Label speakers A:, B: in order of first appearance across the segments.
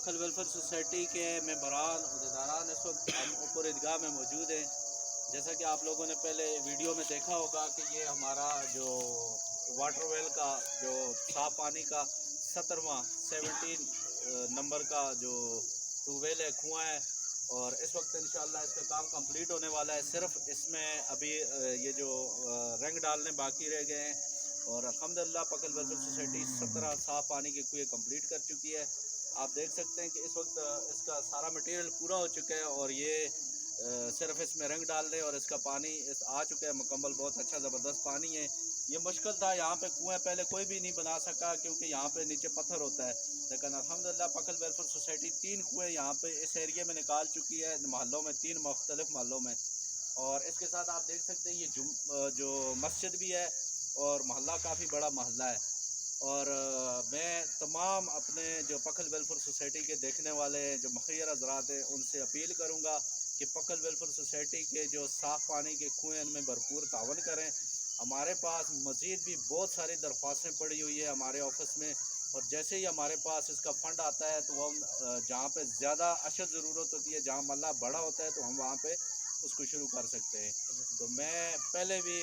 A: Pakhal welfare society के मेंबरान अहदेदारान इस वक्त हम ऊपर ईदगाह में मौजूद हैं। जैसा कि आप लोगों ने पहले वीडियो में देखा होगा कि ये हमारा जो वाटर वेल का जो साफ पानी का 17 नंबर का जो ट्यूबवेल है, कुआँ है, और इस वक्त इंशाल्लाह इसका काम कंप्लीट होने वाला है। सिर्फ इसमें अभी ये जो रंग डालने बाकी रह गए हैं, और अल्हम्दुलिल्लाह पखल वेलफेयर सोसाइटी 17 साफ पानी के कुएँ कंप्लीट कर चुकी है। आप देख सकते हैं कि इस वक्त इसका सारा मटेरियल पूरा हो चुका है, और ये सिर्फ इसमें रंग डाल रहे हैं और इसका पानी आ चुका है मुकम्मल। बहुत अच्छा ज़बरदस्त पानी है। ये मुश्किल था, यहाँ पे कुएँ पहले कोई भी नहीं बना सका क्योंकि यहाँ पे नीचे पत्थर होता है, लेकिन अल्हम्दुलिल्लाह पखल वेलफेयर सोसाइटी 3 कुएँ यहाँ पे इस एरिया में निकाल चुकी है, मोहल्लों में, 3 मुख्तलिफ मोहल्लों में। और इसके साथ आप देख सकते हैं ये जो मस्जिद भी है, और मोहल्ला काफ़ी बड़ा मोहल्ला है। और मैं तमाम अपने जो पखल वेलफेयर सोसाइटी के देखने वाले जो मुखिर हज़रात हैं उनसे अपील करूँगा कि पखल वेलफेयर सोसाइटी के जो साफ़ पानी के कुएँ उनमें भरपूर तावन करें। हमारे पास मज़ीद भी बहुत सारी दरख्वास्तें पड़ी हुई है हमारे ऑफिस में, और जैसे ही हमारे पास इसका फ़ंड आता है तो हम जहाँ पे ज़्यादा अशद ज़रूरत होती है, जहाँ मल्ला बड़ा होता है, तो हम वहाँ पे उसको शुरू कर सकते हैं। तो मैं पहले भी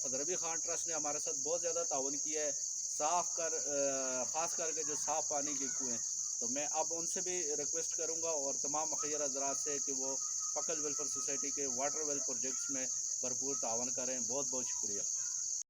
A: फजरबी खान ट्रस्ट ने हमारे साथ बहुत ज़्यादा ताउन किया है, ख़ास करके जो साफ़ पानी के कुएँ। तो मैं अब उनसे भी रिक्वेस्ट करूँगा और तमाम मुखिर हज़रात से कि वो पखल वेलफेयर सोसाइटी के वाटर वेल प्रोजेक्ट्स में भरपूर तावन करें। बहुत बहुत शुक्रिया।